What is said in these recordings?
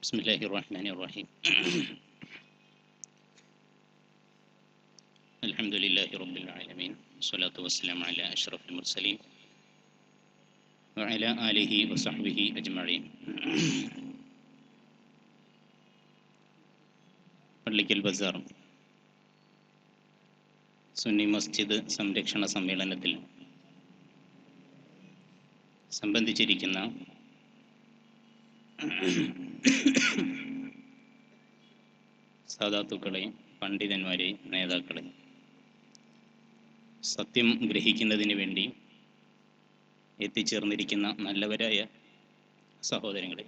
بسم الله الرحمن الرحيم الحمد لله رب العالمين والصلاة والسلام على أشرف المرسلين وعلى آله وصحبه أجمعين. പള്ളിക്കൽ ബസാർ സുന്നി മസ്ജിദ് സംരക്ഷണ സമ്മേളനത്തിൽ സംബന്ധിച്ചിരിക്കുന്ന സാദാത്തുക്കളെ, പണ്ഡിതന്മാരെ, നേതാക്കളെ, സത്യം ഗ്രഹിക്കുന്നതിന് വേണ്ടി എത്തിച്ചേർന്നിരിക്കുന്ന നല്ലവരായ സഹോദരങ്ങളെ,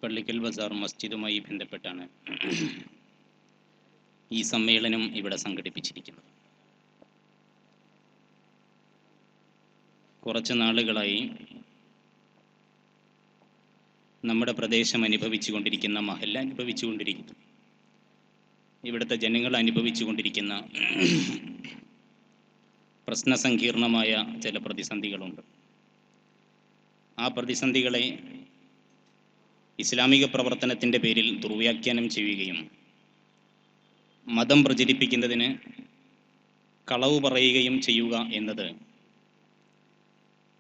പള്ളിക്കൽ ബസാർ മസ്ജിദുമായി ബന്ധപ്പെട്ടാണ് ഈ സമ്മേളനം ഇവിടെ സംഘടിപ്പിച്ചിരിക്കുന്നത്. കുറച്ച് നാളുകളായി നമ്മുടെ പ്രദേശം അനുഭവിച്ചുകൊണ്ടിരിക്കുന്ന, മഹല്ല അനുഭവിച്ചുകൊണ്ടിരിക്കുന്നു, ഇവിടുത്തെ ജനങ്ങൾ അനുഭവിച്ചുകൊണ്ടിരിക്കുന്ന പ്രശ്നസങ്കീർണമായ ചില പ്രതിസന്ധികളുണ്ട്. ആ പ്രതിസന്ധികളെ ഇസ്ലാമിക പ്രവർത്തനത്തിൻ്റെ പേരിൽ ദുർവ്യാഖ്യാനം ചെയ്യുകയും മതം പ്രചരിപ്പിക്കുന്നതിന് കളവ് പറയുകയും ചെയ്യുക എന്നത്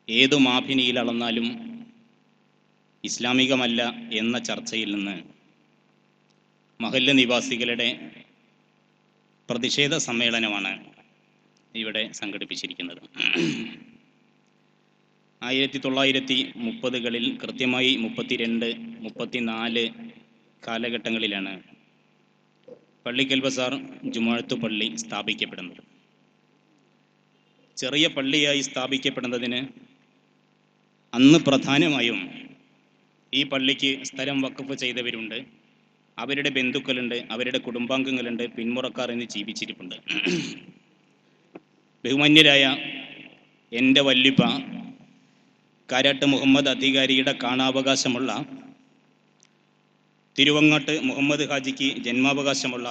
ഏതു മാഫിനിയിൽ അളന്നാലും ഇസ്ലാമികമല്ല എന്ന ചർച്ചയിൽ നിന്ന് മഹല്ല് നിവാസികളുടെ പ്രതിഷേധ സമ്മേളനമാണ് ഇവിടെ സംഘടിപ്പിച്ചിരിക്കുന്നത്. 1930കളിൽ കൃത്യമായി 32-34 കാലഘട്ടങ്ങളിലാണ് പള്ളിക്കൽ ബസാർ ജുമുഅത്ത് പള്ളി സ്ഥാപിക്കപ്പെടുന്നത്. ചെറിയ പള്ളിയായി സ്ഥാപിക്കപ്പെടുന്നതിന് അന്ന് പ്രധാനമായും ഈ പള്ളിക്ക് സ്ഥലം വഖഫ് ചെയ്തവരുണ്ട്, അവരുടെ ബന്ധുക്കളുണ്ട്, അവരുടെ കുടുംബാംഗങ്ങളുണ്ട്, പിന്മുറക്കാർ എന്ന് ജീവിച്ചിരിപ്പുണ്ട്. ബഹുമാന്യരായ എൻ്റെ വല്ലിപ്പ കാരാട്ട് മുഹമ്മദ് അധികാരിയുടെ കാണാവകാശമുള്ള, തിരുവങ്ങാട്ട് മുഹമ്മദ് ഹാജിക്ക് ജന്മാവകാശമുള്ള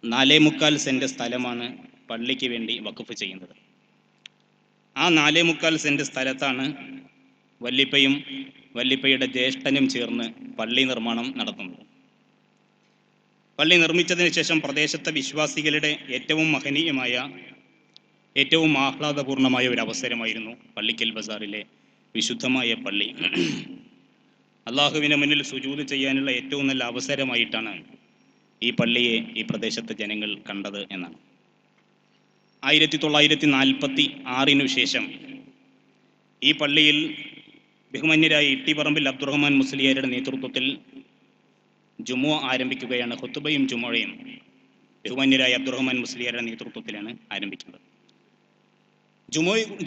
4.25 സെൻറ്റ് സ്ഥലമാണ് പള്ളിക്ക് വേണ്ടി വഖഫ് ചെയ്യുന്നത്. ആ 4.25 സെൻറ്റ് സ്ഥലത്താണ് വല്ലിപ്പയും വല്ലിപ്പയുടെ ജ്യേഷ്ഠനും ചേർന്ന് പള്ളി നിർമ്മാണം നടത്തുന്നത്. പള്ളി നിർമ്മിച്ചതിന് ശേഷം പ്രദേശത്തെ വിശ്വാസികളുടെ ഏറ്റവും മഹനീയമായ, ഏറ്റവും ആഹ്ലാദപൂർണമായ ഒരു അവസരമായിരുന്നു പള്ളിക്കൽ ബസാറിലെ വിശുദ്ധമായ പള്ളി. അള്ളാഹുവിന് മുന്നിൽ സുജൂദ് ചെയ്യാനുള്ള ഏറ്റവും നല്ല അവസരമായിട്ടാണ് ഈ പള്ളിയെ ഈ പ്രദേശത്തെ ജനങ്ങൾ കണ്ടത് എന്നാണ്. 1946 ശേഷം ഈ പള്ളിയിൽ ബഹുമാന്യരായ ഇട്ടിപ്പറമ്പിൽ അബ്ദുറഹ്മാൻ മുസ്ലിയാരുടെ നേതൃത്വത്തിൽ ജുമുഅ ആരംഭിക്കുകയാണ്. ഖുതുബയും ജുമുഅയും ബഹുമാന്യരായ അബ്ദുറഹ്മാൻ മുസ്ലിയാരുടെ നേതൃത്വത്തിലാണ് ആരംഭിക്കുന്നത്.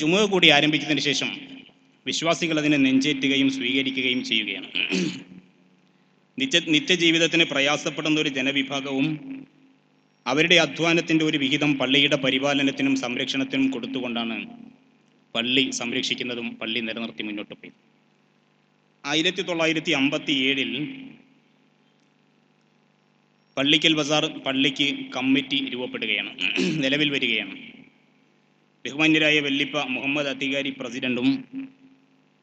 ജുമുഅ കൂടി ആരംഭിച്ചതിന് ശേഷം വിശ്വാസികൾ അതിനെ നെഞ്ചേറ്റുകയും സ്വീകരിക്കുകയും ചെയ്യുകയാണ്. നിത്യജീവിതത്തിന് പ്രയാസപ്പെടുന്ന ഒരു ജനവിഭാഗവും അവരുടെ അധ്വാനത്തിൻ്റെ ഒരു വിഹിതം പള്ളിയുടെ പരിപാലനത്തിനും സംരക്ഷണത്തിനും കൊടുത്തുകൊണ്ടാണ് പള്ളി സംരക്ഷിക്കുന്നതും പള്ളി നിലനിർത്തി മുന്നോട്ട് പോയി. 1957 പള്ളിക്കൽ ബസാർ പള്ളിക്ക് കമ്മിറ്റി രൂപപ്പെടുകയാണ്, നിലവിൽ വരികയാണ്. ബഹുമാന്യരായ വല്ലിപ്പ മുഹമ്മദ് അധികാരി പ്രസിഡന്റും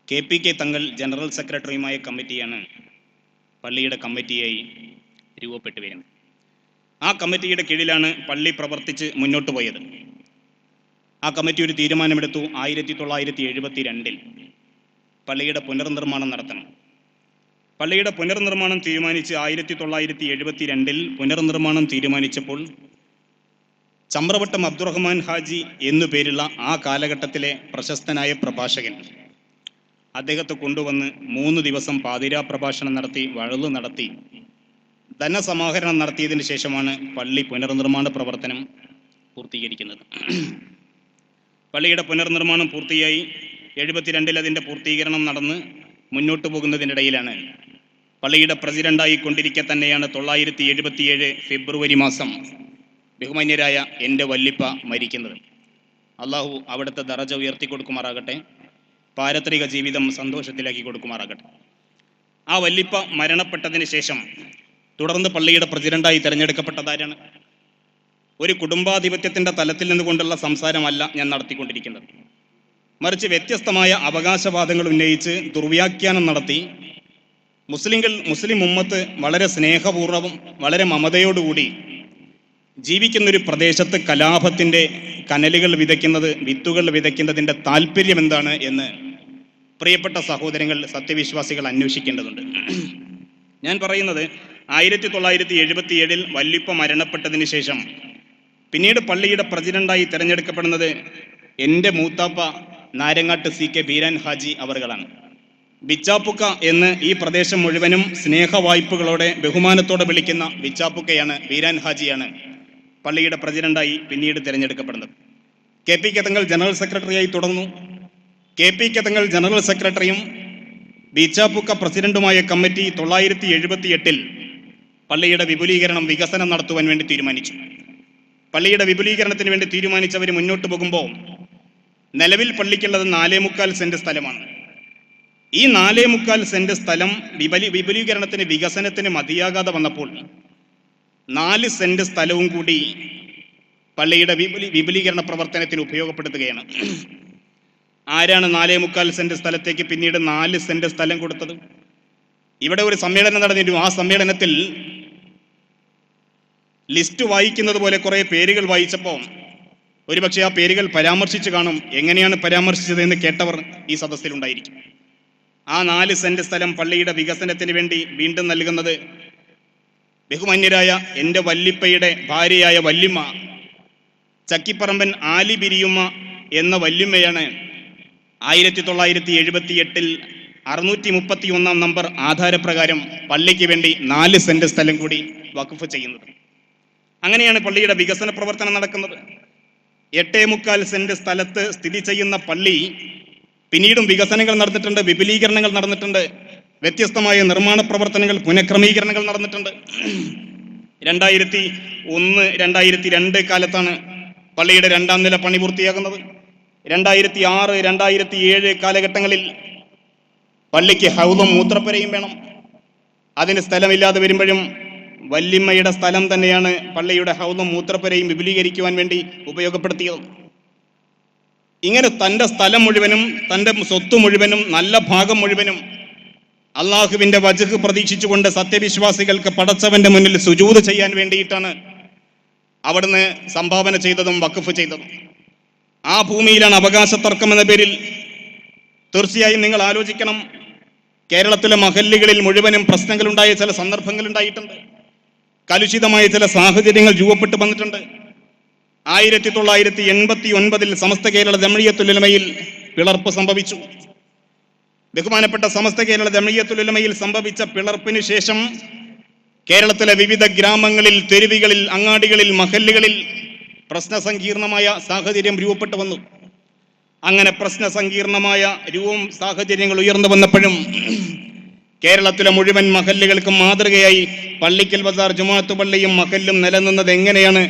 KPK തങ്ങൾ ജനറൽ സെക്രട്ടറിയുമായ കമ്മിറ്റിയാണ് പള്ളിയുടെ കമ്മിറ്റിയായി രൂപപ്പെട്ടു വരുന്നത്. ആ കമ്മിറ്റിയുടെ കീഴിലാണ് പള്ളി പ്രവർത്തിച്ച് മുന്നോട്ട് പോയത്. ആ കമ്മിറ്റി ഒരു തീരുമാനമെടുത്തു. 1972 പള്ളിയുടെ പുനർനിർമ്മാണം നടത്തണം. പള്ളിയുടെ പുനർനിർമ്മാണം തീരുമാനിച്ച് 1972 പുനർനിർമ്മാണം തീരുമാനിച്ചപ്പോൾ ചമ്രവട്ടം അബ്ദുറഹ്മാൻ ഹാജി എന്നു പേരുള്ള ആ കാലഘട്ടത്തിലെ പ്രശസ്തനായ പ്രഭാഷകൻ അദ്ദേഹത്തെ കൊണ്ടുവന്ന് 3 ദിവസം പാതിരാ പ്രഭാഷണം നടത്തി, വഴലു നടത്തി, ധനസമാഹരണം നടത്തിയതിന് ശേഷമാണ് പള്ളി പുനർനിർമ്മാണ പ്രവർത്തനം പൂർത്തീകരിക്കുന്നത്. പള്ളിയുടെ പുനർനിർമ്മാണം പൂർത്തിയായി 72 അതിൻ്റെ പൂർത്തീകരണം നടന്ന് മുന്നോട്ട് പോകുന്നതിനിടയിലാണ് പള്ളിയുടെ പ്രസിഡന്റായി കൊണ്ടിരിക്കെ തന്നെയാണ് 977 ഫെബ്രുവരി മാസം ബഹുമാന്യരായ എൻ്റെ വല്ലിപ്പ മരിക്കുന്നത്. അള്ളാഹു അവിടുത്തെ ദറജ ഉയർത്തി കൊടുക്കുമാറാകട്ടെ, പാരത്രിക ജീവിതം സന്തോഷത്തിലാക്കി കൊടുക്കുമാറാകട്ടെ. ആ വല്ലിപ്പ മരണപ്പെട്ടതിന് ശേഷം തുടർന്ന് പള്ളിയുടെ പ്രസിഡന്റായി തിരഞ്ഞെടുക്കപ്പെട്ടതാരാണ്? ഒരു കുടുംബാധിപത്യത്തിൻ്റെ തലത്തിൽ നിന്നുകൊണ്ടുള്ള സംസാരമല്ല ഞാൻ നടത്തിക്കൊണ്ടിരിക്കുന്നത്, മറിച്ച് വ്യത്യസ്തമായ അവകാശവാദങ്ങൾ ഉന്നയിച്ച് ദുർവ്യാഖ്യാനം നടത്തി മുസ്ലിം ഉമ്മത്ത് വളരെ സ്നേഹപൂർവ്വം വളരെ മമതയോടുകൂടി ജീവിക്കുന്നൊരു പ്രദേശത്ത് കലാപത്തിൻ്റെ കനലുകൾ വിത്തുകൾ വിതയ്ക്കുന്നതിൻ്റെ താല്പര്യം എന്താണ് എന്ന് പ്രിയപ്പെട്ട സഹോദരങ്ങൾ, സത്യവിശ്വാസികൾ അന്വേഷിക്കേണ്ടതുണ്ട്. ഞാൻ പറയുന്നത് 1977 വല്ലിപ്പ മരണപ്പെട്ടതിന് ശേഷം പിന്നീട് പള്ളിയുടെ പ്രസിഡന്റായി തിരഞ്ഞെടുക്കപ്പെടുന്നത് എൻ്റെ മൂത്താപ്പ നാരങ്ങാട്ട് CK ബീരാൻ ഹാജി അവർകളാണ്. ബിച്ചാപ്പുക്ക എന്ന് ഈ പ്രദേശം മുഴുവനും സ്നേഹവായ്പകളോടെ ബഹുമാനത്തോടെ വിളിക്കുന്ന ബിച്ചാപ്പുക്കയാണ്, ബീരാൻ ഹാജിയാണ് പള്ളിയുടെ പ്രസിഡന്റായി പിന്നീട് തിരഞ്ഞെടുക്കപ്പെടുന്നത്. KP തങ്ങൾ ജനറൽ സെക്രട്ടറിയായി തുടർന്നു. KP തങ്ങൾ ജനറൽ സെക്രട്ടറിയും ബിച്ചാപ്പുക്ക പ്രസിഡന്റുമായ കമ്മിറ്റി 978 പള്ളിയുടെ വികസനം നടത്തുവാൻ വേണ്ടി തീരുമാനിച്ചു. പള്ളിയുടെ വിപുലീകരണത്തിന് വേണ്ടി തീരുമാനിച്ചവർ മുന്നോട്ട് പോകുമ്പോൾ നിലവിൽ പള്ളിക്കുള്ളത് 4.25 സെന്റ് സ്ഥലമാണ്. ഈ 4.25 സെന്റ് സ്ഥലം വിപുലീകരണത്തിന് വികസനത്തിന് മതിയാകാതെ വന്നപ്പോൾ 4 സെന്റ് സ്ഥലവും കൂടി പള്ളിയുടെ വിപുലീകരണ പ്രവർത്തനത്തിന് ഉപയോഗപ്പെടുത്തുകയാണ്. ആരാണ് 4.25 സെന്റ് സ്ഥലത്തേക്ക് പിന്നീട് 4 സെന്റ് സ്ഥലം കൊടുത്തത്? ഇവിടെ ഒരു സമ്മേളനം നടന്നിരുന്നു. ആ സമ്മേളനത്തിൽ ലിസ്റ്റ് വായിക്കുന്നത് പോലെ കുറെ പേരുകൾ വായിച്ചപ്പോൾ ഒരുപക്ഷെ ആ പേരുകൾ പരാമർശിച്ചു കാണും. എങ്ങനെയാണ് പരാമർശിച്ചത് എന്ന് കേട്ടവർ ഈ സദസ്സിലുണ്ടായിരിക്കും. ആ 4 സെന്റ് സ്ഥലം പള്ളിയുടെ വികസനത്തിന് വേണ്ടി വീണ്ടും നൽകുന്നത് ബഹുമാന്യരായ എൻ്റെ വല്ലിപ്പയുടെ ഭാര്യയായ വല്യമ്മ ചക്കിപ്പറമ്പൻ ആലി ബിരിയുമ്മ എന്ന വല്യമ്മയാണ് 1978 631 നമ്പർ ആധാരപ്രകാരം പള്ളിക്ക് വേണ്ടി 4 സെന്റ് സ്ഥലം കൂടി വഖഫ് ചെയ്യുന്നത്. അങ്ങനെയാണ് പള്ളിയുടെ വികസന പ്രവർത്തനം നടക്കുന്നത്. 8.25 സെന്റ് സ്ഥലത്ത് സ്ഥിതി ചെയ്യുന്ന പള്ളി പിന്നീടും വികസനങ്ങൾ നടന്നിട്ടുണ്ട്, വിപുലീകരണങ്ങൾ നടന്നിട്ടുണ്ട്, വ്യത്യസ്തമായ നിർമ്മാണ പ്രവർത്തനങ്ങൾ, പുനഃക്രമീകരണങ്ങൾ നടന്നിട്ടുണ്ട്. 2001, 2002 കാലത്താണ് പള്ളിയുടെ 2ാം നില പണി പൂർത്തിയാകുന്നത്. 2006, 2007 കാലഘട്ടങ്ങളിൽ പള്ളിക്ക് ഹൗദും മൂത്രപ്പുരയും വേണം. അതിന് സ്ഥലമില്ലാതെ വരുമ്പോഴും വല്യമ്മയുടെ സ്ഥലം തന്നെയാണ് പള്ളിയുടെ ഹൗദും മൂത്രപ്പുരയും വിപുലീകരിക്കുവാൻ വേണ്ടി ഉപയോഗപ്പെടുത്തിയത്. ഇങ്ങനെ തൻ്റെ സ്ഥലം മുഴുവനും തൻ്റെ സ്വത്ത് മുഴുവനും നല്ല ഭാഗം മുഴുവനും അള്ളാഹുവിൻ്റെ വജ്ഹ് പ്രതീക്ഷിച്ചുകൊണ്ട് സത്യവിശ്വാസികൾക്ക് പടച്ചവന്റെ മുന്നിൽ സുജൂദ് ചെയ്യാൻ വേണ്ടിയിട്ടാണ് അവിടുന്ന് സംഭാവന ചെയ്തതും വഖഫ് ചെയ്തതും. ആ ഭൂമിയിലാണ് അവകാശ തർക്കം എന്ന പേരിൽ. തീർച്ചയായും നിങ്ങൾ ആലോചിക്കണം, കേരളത്തിലെ മഹല്ലുകളിൽ മുഴുവനും പ്രശ്നങ്ങളുണ്ടായ ചില സന്ദർഭങ്ങൾ ഉണ്ടായിട്ടുണ്ട്. കലുഷിതമായ ചില സാഹചര്യങ്ങൾ രൂപപ്പെട്ടു വന്നിട്ടുണ്ട്. 1989 സമസ്ത കേരള ജംഇയ്യത്തുൽ ഉലമയിൽ പിളർപ്പ് സംഭവിച്ചു. ബഹുമാനപ്പെട്ട സമസ്ത കേരള ജംഇയ്യത്തുൽ ഉലമയിൽ സംഭവിച്ച പിളർപ്പിന് ശേഷം കേരളത്തിലെ വിവിധ ഗ്രാമങ്ങളിൽ, തെരുവുകളിൽ, അങ്ങാടികളിൽ, മഹല്ലുകളിൽ പ്രശ്നസങ്കീർണമായ സാഹചര്യം രൂപപ്പെട്ടു വന്നു. അങ്ങനെ പ്രശ്നസങ്കീർണമായ സാഹചര്യങ്ങൾ ഉയർന്നു വന്നപ്പോഴും കേരളത്തിലെ മുഴുവൻ മഹല്ലുകൾക്കും മാതൃകയായി പള്ളിക്കൽ ബസാർ ജുമാഅത്ത് പള്ളിയും മഹല്ലും നിലനിന്നത് എങ്ങനെയാണ്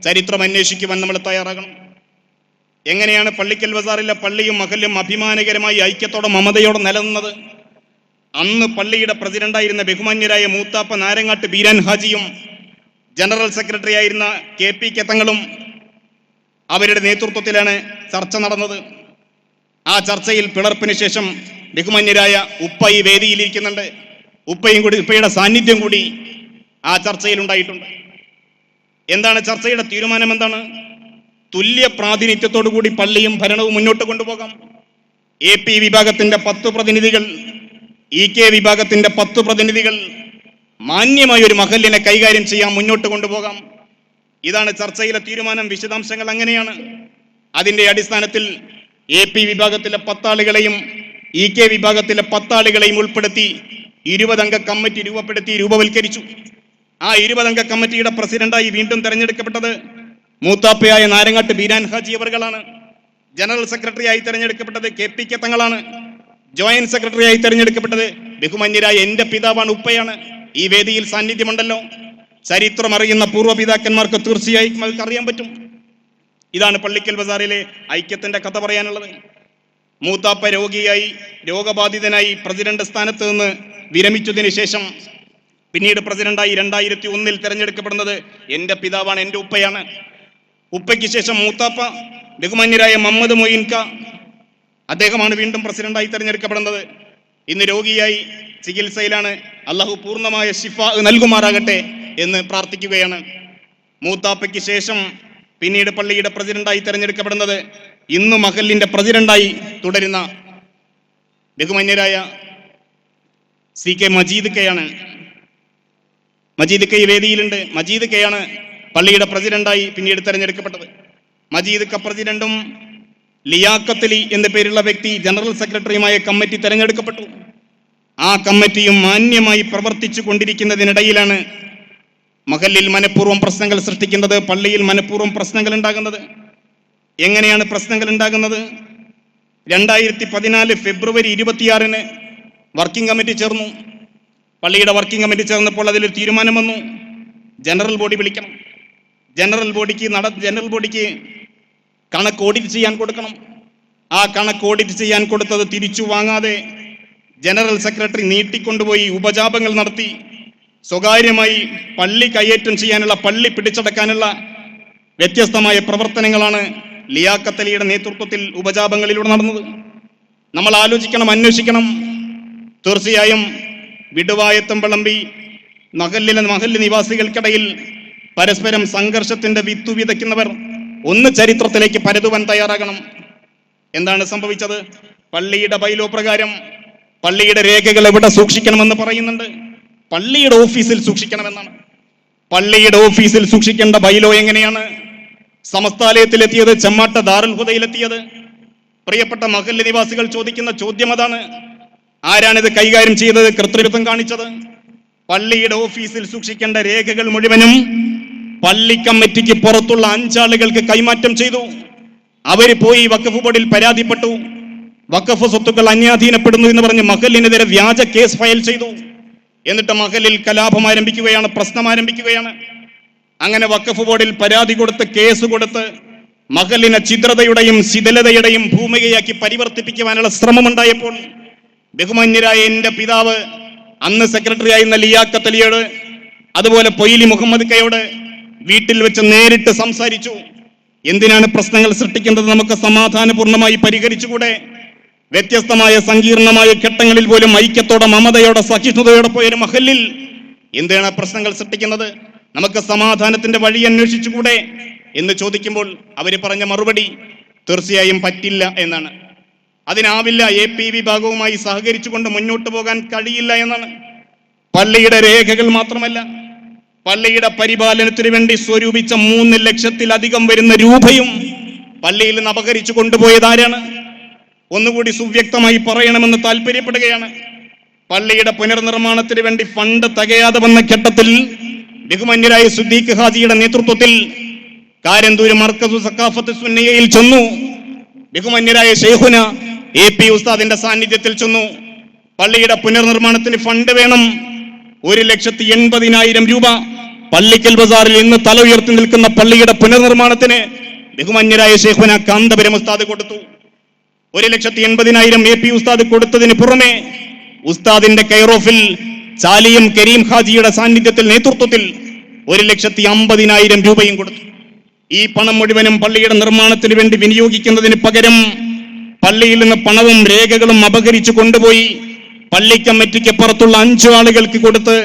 ചരിത്രം അന്വേഷിക്കുവാൻ നമ്മൾ തയ്യാറാകണം. എങ്ങനെയാണ് പള്ളിക്കൽ ബസാറിലെ പള്ളിയും മഹല്ലും അഭിമാനകരമായി ഐക്യത്തോടെ മമതയോടെ നിലനിന്നത്? അന്ന് പള്ളിയുടെ പ്രസിഡന്റായിരുന്ന ബഹുമാന്യരായ മൂത്താപ്പ നാരങ്ങാട്ട് ബീരാൻ ഹാജിയും ജനറൽ സെക്രട്ടറി ആയിരുന്ന KP തങ്ങളും അവരുടെ നേതൃത്വത്തിലാണ് ചർച്ച നടന്നത്. ആ ചർച്ചയിൽ പിളർപ്പിന് ശേഷം ബഹുമാന്യരായ ഉപ്പ ഈ വേദിയിലിരിക്കുന്നുണ്ട്. ഉപ്പയുടെ സാന്നിധ്യം കൂടി ആ ചർച്ചയിൽ ഉണ്ടായിട്ടുണ്ട്. എന്താണ് ചർച്ചയുടെ തീരുമാനം? എന്താണ്? തുല്യ പ്രാതിനിധ്യത്തോടു കൂടി പള്ളിയും ഭരണവും മുന്നോട്ട് കൊണ്ടുപോകാം. AP വിഭാഗത്തിന്റെ 10 പ്രതിനിധികൾ EK വിഭാഗത്തിന്റെ 10 പ്രതിനിധികൾ മാന്യമായ ഒരു മഹല്ലിനെ കൈകാര്യം ചെയ്യാൻ മുന്നോട്ട് കൊണ്ടുപോകാം. ഇതാണ് ചർച്ചയിലെ തീരുമാനം. വിശദാംശങ്ങൾ അങ്ങനെയാണ്. അതിന്റെ അടിസ്ഥാനത്തിൽ AP വിഭാഗത്തിലെ 10 ആളുകളെയും EK വിഭാഗത്തിലെ 10 ആളുകളെയും ഉൾപ്പെടുത്തി 20 അംഗ കമ്മിറ്റി രൂപവൽക്കരിച്ചു. ആ 20 അംഗ കമ്മിറ്റിയുടെ പ്രസിഡന്റായി വീണ്ടും തെരഞ്ഞെടുക്കപ്പെട്ടത് മൂത്താപ്പയായ നാരങ്ങാട്ട് ബീരാൻ ഹാജി അവർകളാണ്. ജനറൽ സെക്രട്ടറിയായി തെരഞ്ഞെടുക്കപ്പെട്ടത് KPK തങ്ങളാണ്. ജോയിന്റ് സെക്രട്ടറിയായി തെരഞ്ഞെടുക്കപ്പെട്ടത് ബഹുമാന്യരായ എന്റെ പിതാവാണ്, ഉപ്പയാണ്. ഈ വേദിയിൽ സാന്നിധ്യമുണ്ടല്ലോ. ചരിത്രം അറിയുന്ന പൂർവ്വപിതാക്കന്മാർക്ക് തീർച്ചയായും അവർക്ക് അറിയാൻ പറ്റും. ഇതാണ് പള്ളിക്കൽ ബസാറിലെ ഐക്യത്തിന്റെ കഥ പറയാനുള്ളത്. മൂത്താപ്പ രോഗബാധിതനായി പ്രസിഡന്റ് സ്ഥാനത്ത് നിന്ന് വിരമിച്ചതിന് ശേഷം പിന്നീട് പ്രസിഡന്റായി 2001 തെരഞ്ഞെടുക്കപ്പെടുന്നത് എന്റെ പിതാവാണ്, എന്റെ ഉപ്പയാണ്. ഉപ്പയ്ക്ക് ശേഷം മൂത്താപ്പ ബഹുമാന്യരായ മുഹമ്മദ് മൊയ്ൻക, അദ്ദേഹമാണ് വീണ്ടും പ്രസിഡന്റായി തെരഞ്ഞെടുക്കപ്പെടുന്നത്. ഇന്ന് രോഗിയായി ചികിത്സയിലാണ്. അള്ളാഹു പൂർണ്ണമായ ശിഫ നൽകുമാറാകട്ടെ എന്ന് പ്രാർത്ഥിക്കുകയാണ്. മൂത്താപ്പയ്ക്ക് ശേഷം പിന്നീട് പള്ളിയുടെ പ്രസിഡന്റായി തെരഞ്ഞെടുക്കപ്പെടുന്നത് ഇന്ന് മഹല്ലിന്റെ പ്രസിഡന്റായി തുടരുന്ന ബഹുമാന്യരായ CK മജീദ് കെയാണ്. മജീദ് കെ വേദിയിലുണ്ട്. മജീദ് കെയാണ് പള്ളിയുടെ പ്രസിഡന്റായി പിന്നീട് തെരഞ്ഞെടുക്കപ്പെട്ടത്. മജീദ് ക പ്രസിഡന്റും ലിയാഖത്ത് അലി എന്ന പേരുള്ള വ്യക്തി ജനറൽ സെക്രട്ടറിയുമായ കമ്മിറ്റി തെരഞ്ഞെടുക്കപ്പെട്ടു. ആ കമ്മിറ്റിയും മാന്യമായി പ്രവർത്തിച്ചു കൊണ്ടിരിക്കുന്നതിനിടയിലാണ് മഹല്ലിൽ മനഃപൂർവ്വം പ്രശ്നങ്ങൾ സൃഷ്ടിക്കുന്നത്, പള്ളിയിൽ മനഃപൂർവ്വം പ്രശ്നങ്ങൾ ഉണ്ടാകുന്നത്. എങ്ങനെയാണ് പ്രശ്നങ്ങൾ ഉണ്ടാകുന്നത്? 2014 ഫെബ്രുവരി 26 വർക്കിംഗ് കമ്മിറ്റി ചേർന്നു. പള്ളിയുടെ വർക്കിംഗ് കമ്മിറ്റി ചേർന്നപ്പോൾ അതിലൊരു തീരുമാനം വന്നു, ജനറൽ ബോഡി വിളിക്കണം. ജനറൽ ബോഡിക്ക് കണക്ക് ഓഡിറ്റ് ചെയ്യാൻ കൊടുക്കണം. ആ കണക്ക് ഓഡിറ്റ് ചെയ്യാൻ കൊടുത്തത് തിരിച്ചു വാങ്ങാതെ ജനറൽ സെക്രട്ടറി നീട്ടിക്കൊണ്ടുപോയി ഉപജാപങ്ങൾ നടത്തി. സ്വകാര്യമായി പള്ളി കയ്യേറ്റം ചെയ്യാനുള്ള, പള്ളി പിടിച്ചടക്കാനുള്ള വ്യത്യസ്തമായ പ്രവർത്തനങ്ങളാണ് ലിയാഖത്ത് അലിയുടെ നേതൃത്വത്തിൽ ഉപജാപങ്ങളിലൂടെ നടന്നത്. നമ്മൾ ആലോചിക്കണം, അന്വേഷിക്കണം. തീർച്ചയായും വിടുവായത്തം വിളമ്പി മഹല്ല് നിവാസികൾക്കിടയിൽ പരസ്പരം സംഘർഷത്തിന്റെ വിത്തു വിതയ്ക്കുന്നവർ ഒന്ന് ചരിത്രത്തിലേക്ക് പരതുവാൻ തയ്യാറാകണം. എന്താണ് സംഭവിച്ചത്? പള്ളിയുടെ ബൈലോ പ്രകാരം പള്ളിയുടെ രേഖകൾ എവിടെ സൂക്ഷിക്കണമെന്ന് പറയുന്നുണ്ട്? പള്ളിയുടെ ഓഫീസിൽ സൂക്ഷിക്കണമെന്നാണ്. പള്ളിയുടെ ഓഫീസിൽ സൂക്ഷിക്കേണ്ട ബൈലോ എങ്ങനെയാണ് സമസ്താലയത്തിലെത്തിയത്, ചെമ്മാട്ട ദാറുൽ ഹുദയിലെത്തിയത്? പ്രിയപ്പെട്ട മഹല്ല് നിവാസികൾ ചോദിക്കുന്ന ചോദ്യം അതാണ്. ആരാണിത് കൈകാര്യം ചെയ്തത്, കൃത്രിമത്വം കാണിച്ചത്? പള്ളിയുടെ ഓഫീസിൽ സൂക്ഷിക്കേണ്ട രേഖകൾ മുഴുവനും പള്ളി കമ്മിറ്റിക്ക് പുറത്തുള്ള 5 ആളുകൾക്ക് കൈമാറ്റം ചെയ്തു. അവര് പോയി വഖഫ് ബോർഡിൽ പരാതിപ്പെട്ടു. വഖഫ് സ്വത്തുക്കൾ അന്യാധീനപ്പെടുന്നു എന്ന് പറഞ്ഞ് മഹല്ലിനെതിരെ വ്യാജ കേസ് ഫയൽ ചെയ്തു. എന്നിട്ട് മഹല്ലിൽ കലാപം ആരംഭിക്കുകയാണ്, പ്രശ്നം ആരംഭിക്കുകയാണ്. അങ്ങനെ വഖഫ് ബോർഡിൽ പരാതി കൊടുത്ത്, കേസ് കൊടുത്ത് മഹല്ലിനെ ഛിദ്രതയുടെയും ശിഥിലതയുടെയും ഭൂമികയാക്കി പരിവർത്തിപ്പിക്കുവാനുള്ള ശ്രമമുണ്ടായപ്പോൾ ബഹുമാന്യരായ എന്റെ പിതാവ് അന്ന് സെക്രട്ടറി ആയിരുന്ന ലിയാഖത്ത് അലിയോട്, അതുപോലെ പൊയ്ലി മുഹമ്മദ് കയോട് വീട്ടിൽ വെച്ച് നേരിട്ട് സംസാരിച്ചു. എന്തിനാണ് പ്രശ്നങ്ങൾ സൃഷ്ടിക്കുന്നത്? നമുക്ക് സമാധാനപൂർണമായി പരിഹരിച്ചുകൂടെ? വ്യത്യസ്തമായ സങ്കീർണമായ ഘട്ടങ്ങളിൽ പോലും ഐക്യത്തോടെ, മമതയോടെ, സഹിഷ്ണുതയോടെ പോയൊരു മഹല്ലിൽ എന്തിനാണ് പ്രശ്നങ്ങൾ സൃഷ്ടിക്കുന്നത്? നമുക്ക് സമാധാനത്തിന്റെ വഴി അന്വേഷിച്ചുകൂടെ എന്ന് ചോദിക്കുമ്പോൾ അവര് പറഞ്ഞ മറുപടി തീർച്ചയായും പറ്റില്ല എന്നാണ്. അതിനാവില്ല, AP വിഭാഗവുമായി സഹകരിച്ചുകൊണ്ട് മുന്നോട്ട് പോകാൻ കഴിയില്ല എന്നാണ്. പള്ളിയുടെ രേഖകൾ മാത്രമല്ല, പള്ളിയുടെ പരിപാലനത്തിന് വേണ്ടി സ്വരൂപിച്ച 3 ലക്ഷത്തിലധികം വരുന്ന രൂപയും പള്ളിയിൽ നിന്ന് അപഹരിച്ചു കൊണ്ടുപോയതാരാണ്? ഒന്നുകൂടി സുവ്യക്തമായി പറയണമെന്ന് താല്പര്യപ്പെടുകയാണ്. പള്ളിയുടെ പുനർനിർമ്മാണത്തിന് വേണ്ടി ഫണ്ട് തികയാതെ വന്ന ഘട്ടത്തിൽ ബഹുമാന്യരായ സുദ്ദീഖ് ഹാജിയുടെ നേതൃത്വത്തിൽ കാരന്തൂര് മർക്കസു സഖാഫത്ത് സുന്നയയിൽ ചെന്നു. ബഹുമാന്യരായ ശൈഖുന AP ഉസ്താദിന്റെ സാന്നിധ്യത്തിൽ ചെന്നു. പള്ളിയുടെ പുനർനിർമ്മാണത്തിന് ഫണ്ട് വേണം. 1,80,000 രൂപ പള്ളിക്കൽ ബസാറിൽ ഇന്ന് തല ഉയർത്തി നിൽക്കുന്ന പള്ളിയുടെ പുനർനിർമ്മാണത്തിന് ബഹുമാന്യരായ ശൈഖുന കാന്തപുരം ഉസ്താദ് കൊടുത്തു. 1,80,000 AP ഉസ്താദ് കൊടുത്തതിന് പുറമെ ഉസ്താദിന്റെ കെയറോഫിൽ ചാലിയം കരീം ഹാജിയുടെ സാന്നിധ്യത്തിൽ നേതൃത്വത്തിൽ 1,50,000 രൂപയും കൊടുത്തു. ഈ പണം മുഴുവനും പള്ളിയുടെ നിർമ്മാണത്തിന് വേണ്ടി വിനിയോഗിക്കുന്നതിന് പകരം പള്ളിയിൽ നിന്ന് പണവും രേഖകളും അപഹരിച്ചു കൊണ്ടുപോയി പള്ളി കമ്മിറ്റിക്ക് പുറത്തുള്ള 5 ആളുകൾക്ക് കൊടുത്ത്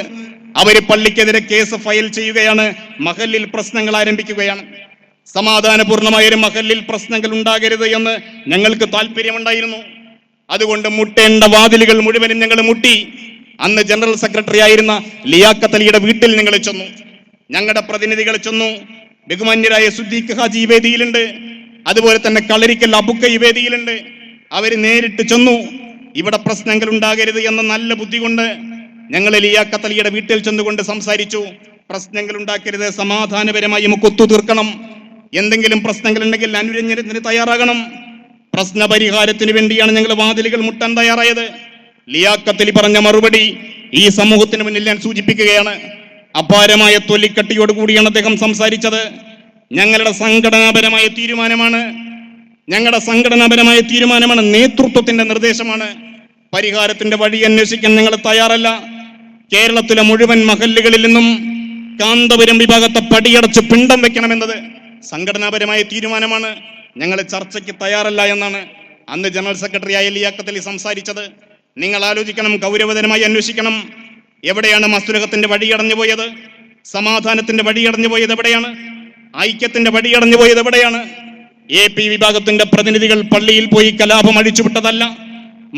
അവര് പള്ളിക്കെതിരെ കേസ് ഫയൽ ചെയ്യുകയാണ്. മഹല്ലിൽ പ്രശ്നങ്ങൾ ആരംഭിക്കുകയാണ്. സമാധാനപൂർണമായ ഒരു മഹല്ലിൽ പ്രശ്നങ്ങൾ ഉണ്ടാകരുത് എന്ന് ഞങ്ങൾക്ക് താല്പര്യമുണ്ടായിരുന്നു. അതുകൊണ്ട് മുട്ടേണ്ട വാതിലുകൾ മുഴുവനും ഞങ്ങൾ മുട്ടി. അന്ന് ജനറൽ സെക്രട്ടറി ആയിരുന്ന ലിയാഖത്ത് അലിയുടെ വീട്ടിൽ ഞങ്ങൾ ചെന്നു, ഞങ്ങളുടെ പ്രതിനിധികൾ ചെന്നു. ബഹുമാന്യരായ സുദ്ദീഖ് ഹാജി വേദിയിലുണ്ട്, അതുപോലെ തന്നെ കളരിക്കൽ അബുക്ക വേദിയിലുണ്ട്. അവര് നേരിട്ട് ചെന്നു. ഇവിടെ പ്രശ്നങ്ങൾ ഉണ്ടാകരുത് എന്ന നല്ല ബുദ്ധി കൊണ്ട് ഞങ്ങൾ ലിയാഖത്ത് അലിയുടെ വീട്ടിൽ ചെന്നുകൊണ്ട് സംസാരിച്ചു. പ്രശ്നങ്ങൾ ഉണ്ടാക്കരുത്, സമാധാനപരമായി നമുക്ക് ഒത്തുതീർക്കണം. എന്തെങ്കിലും പ്രശ്നങ്ങൾ ഉണ്ടെങ്കിൽ അനുരഞ്ജനത്തിന് തയ്യാറാകണം. പ്രശ്ന പരിഹാരത്തിന് വേണ്ടിയാണ് ഞങ്ങൾ വാതിലുകൾ മുട്ടാൻ തയ്യാറായത്. ലിയാഖത്ത് അലി പറഞ്ഞ മറുപടി ഈ സമൂഹത്തിന് മുന്നിൽ ഞാൻ സൂചിപ്പിക്കുകയാണ്. അപാരമായ തൊലിക്കട്ടിയോടുകൂടിയാണ് അദ്ദേഹം സംസാരിച്ചത്. ഞങ്ങളുടെ സംഘടനാപരമായ തീരുമാനമാണ്, നേതൃത്വത്തിന്റെ നിർദ്ദേശമാണ്. പരിഹാരത്തിന്റെ വഴി അന്വേഷിക്കാൻ ഞങ്ങൾ തയ്യാറല്ല. കേരളത്തിലെ മുഴുവൻ മഹല്ലുകളിൽ നിന്നും കാന്തപുരം വിഭാഗത്തെ പടിയടച്ച് പിണ്ടം വെക്കണമെന്നത് സംഘടനാപരമായ തീരുമാനമാണ്. ഞങ്ങൾ ചർച്ചയ്ക്ക് തയ്യാറല്ല എന്നാണ് അന്ന് ജനറൽ സെക്രട്ടറി ആയ ലിയാഖത്ത് അലി സംസാരിച്ചത്. നിങ്ങൾ ആലോചിക്കണം, ഗൗരവതരമായി അന്വേഷിക്കണം. എവിടെയാണ് മസ്തുലഹത്തിന്റെ വഴിയടഞ്ഞു പോയത്? സമാധാനത്തിന്റെ വഴിയടഞ്ഞു പോയത് എവിടെയാണ്? ഐക്യത്തിന്റെ വഴിയടഞ്ഞു പോയത് എവിടെയാണ്? AP വിഭാഗത്തിന്റെ പ്രതിനിധികൾ പള്ളിയിൽ പോയി കലാപം അഴിച്ചുവിട്ടതല്ല,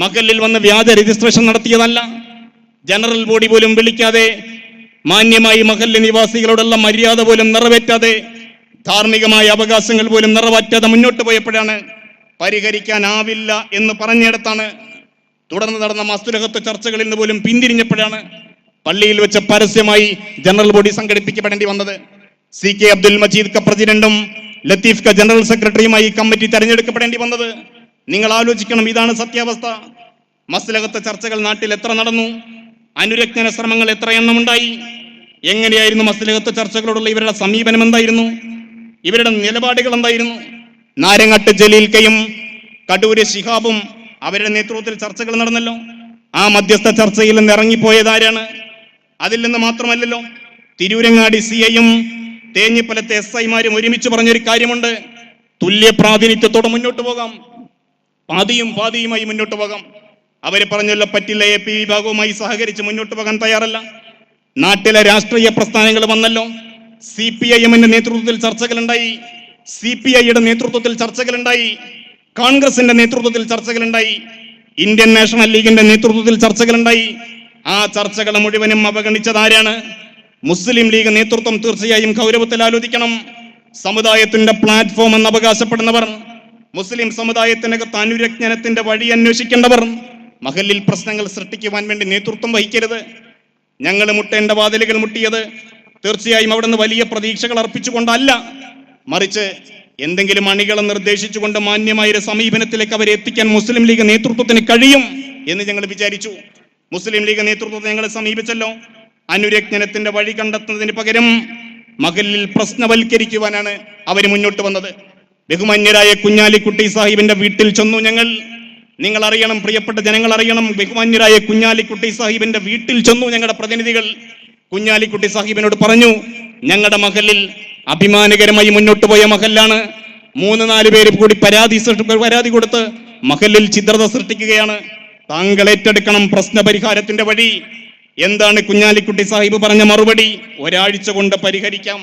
മഹല്ലിൽ വന്ന് വ്യാജ രജിസ്ട്രേഷൻ നടത്തിയതല്ല, ജനറൽ ബോഡി പോലും വിളിക്കാതെ മാന്യമായി മഹല്ല് നിവാസികളോടുള്ള മര്യാദ പോലും നിറവേറ്റാതെ, ധാർമ്മികമായ അവകാശങ്ങൾ പോലും നിറവേറ്റാതെ മുന്നോട്ട് പോയപ്പോഴാണ് പരിഹരിക്കാനാവില്ല എന്ന് പറഞ്ഞിടത്താണ്. തുടർന്ന് നടന്ന മസ്തുലഹത്ത് ചർച്ചകളിൽ നിന്ന് പോലും പിന്തിരിഞ്ഞപ്പോഴാണ് പള്ളിയിൽ വെച്ച് പരസ്യമായി ജനറൽ ബോഡി സംഘടിപ്പിക്കപ്പെടേണ്ടി വന്നത്. CK അബ്ദുൽ മജീദ് പ്രസിഡന്റും ലത്തീഫ് ജനറൽ സെക്രട്ടറിയുമായി കമ്മിറ്റി തെരഞ്ഞെടുക്കപ്പെടേണ്ടി വന്നത്. നിങ്ങൾ ആലോചിക്കണം, ഇതാണ് സത്യാവസ്ഥ. മസ്ലഹത്ത് ചർച്ചകൾ നാട്ടിൽ എത്ര നടന്നു? അനുരജ്ഞന ശ്രമങ്ങൾ എത്ര എണ്ണം ഉണ്ടായി? എങ്ങനെയായിരുന്നു മസ്ലഹത്ത് ചർച്ചകളോടുള്ള ഇവരുടെ സമീപനം? എന്തായിരുന്നു ഇവരുടെ നിലപാടുകൾ? എന്തായിരുന്നു? നാരങ്ങാട്ട് ജലീൽക്കയും കടൂര് ശിഹാബും അവരുടെ നേതൃത്വത്തിൽ ചർച്ചകൾ നടന്നല്ലോ. ആ മധ്യസ്ഥ ചർച്ചയിൽ നിന്ന് ഇറങ്ങിപ്പോയതാരാണ്? അതിൽ നിന്ന് മാത്രമല്ലല്ലോ, തിരൂരങ്ങാടി CIയും തേഞ്ഞിപ്പലത്തെ SIമാരും ഒരുമിച്ച് പറഞ്ഞൊരു കാര്യമുണ്ട്: തുല്യ പ്രാതിനിധ്യത്തോടെ മുന്നോട്ട് പോകാം, പാതിയുമായി മുന്നോട്ട് പോകാം. അവര് പറഞ്ഞല്ലോ, പറ്റില്ല, AP വിഭാഗവുമായി സഹകരിച്ച് മുന്നോട്ട് പോകാൻ തയ്യാറല്ല. നാട്ടിലെ രാഷ്ട്രീയ പ്രസ്ഥാനങ്ങൾ വന്നല്ലോ. CPIഎമ്മിന്റെ നേതൃത്വത്തിൽ ചർച്ചകളുണ്ടായി, CPIയുടെ നേതൃത്വത്തിൽ ചർച്ചകളുണ്ടായി, കോൺഗ്രസിന്റെ നേതൃത്വത്തിൽ ചർച്ചകളുണ്ടായി, ഇന്ത്യൻ നാഷണൽ ലീഗിന്റെ നേതൃത്വത്തിൽ ചർച്ചകളുണ്ടായി. ആ ചർച്ചകൾ മുഴുവനും അവഗണിച്ചതാരാണ്? മുസ്ലിം ലീഗ് നേതൃത്വം. തീർച്ചയായും ഗൗരവത്തിൽ ആലോചിക്കണം. സമുദായത്തിന്റെ പ്ലാറ്റ്ഫോം എന്ന് അവകാശപ്പെടുന്നവർ, മുസ്ലിം സമുദായത്തിനകത്ത് അനുരജ്ഞനത്തിന്റെ വഴി അന്വേഷിക്കേണ്ടവർ, മഹല്ലിൽ പ്രശ്നങ്ങൾ സൃഷ്ടിക്കുവാൻ വേണ്ടി നേതൃത്വം വഹിക്കരുത്. ഞങ്ങൾ മുട്ടേണ്ട വാതിലുകൾ മുട്ടിയത് തീർച്ചയായും അവിടെ നിന്ന് വലിയ പ്രതീക്ഷകൾ അർപ്പിച്ചുകൊണ്ടല്ല, മറിച്ച് എന്തെങ്കിലും അണികളെ നിർദ്ദേശിച്ചുകൊണ്ട് മാന്യമായൊരു സമീപനത്തിലേക്ക് അവരെ എത്തിക്കാൻ മുസ്ലിം ലീഗ് നേതൃത്വത്തിന് കഴിയും എന്ന് ഞങ്ങൾ വിചാരിച്ചു. മുസ്ലിം ലീഗ് നേതൃത്വത്തെ ഞങ്ങൾ സമീപിച്ചല്ലോ. അനുരജ്ഞനത്തിന്റെ വഴി കണ്ടെത്തുന്നതിന് പകരം മഹല്ലിൽ പ്രശ്നവൽക്കരിക്കുവാനാണ് അവർ മുന്നോട്ട് വന്നത്. ബഹുമാന്യരായ കുഞ്ഞാലിക്കുട്ടി സാഹിബിന്റെ വീട്ടിൽ ചെന്നു ഞങ്ങൾ. നിങ്ങൾ അറിയണം, പ്രിയപ്പെട്ട ജനങ്ങൾ അറിയണം, ബഹുമാന്യരായ കുഞ്ഞാലിക്കുട്ടി സാഹിബിന്റെ വീട്ടിൽ ചെന്നു ഞങ്ങളുടെ പ്രതിനിധികൾ. കുഞ്ഞാലിക്കുട്ടി സാഹിബിനോട് പറഞ്ഞു, ഞങ്ങളുടെ മഹല്ലിൽ അഭിമാനകരമായി മുന്നോട്ട് പോയ മഹല്ലാണ്. 3-4 പേര് കൂടി പരാതി കൊടുത്ത് മഹല്ലിൽ ഛിദ്രത സൃഷ്ടിക്കുകയാണ്. താങ്കൾ ഏറ്റെടുക്കണം പ്രശ്നപരിഹാരത്തിന്റെ വഴി. എന്താണ് കുഞ്ഞാലിക്കുട്ടി സാഹിബ് പറഞ്ഞ മറുപടി? ഒരാഴ്ച കൊണ്ട് പരിഹരിക്കാം.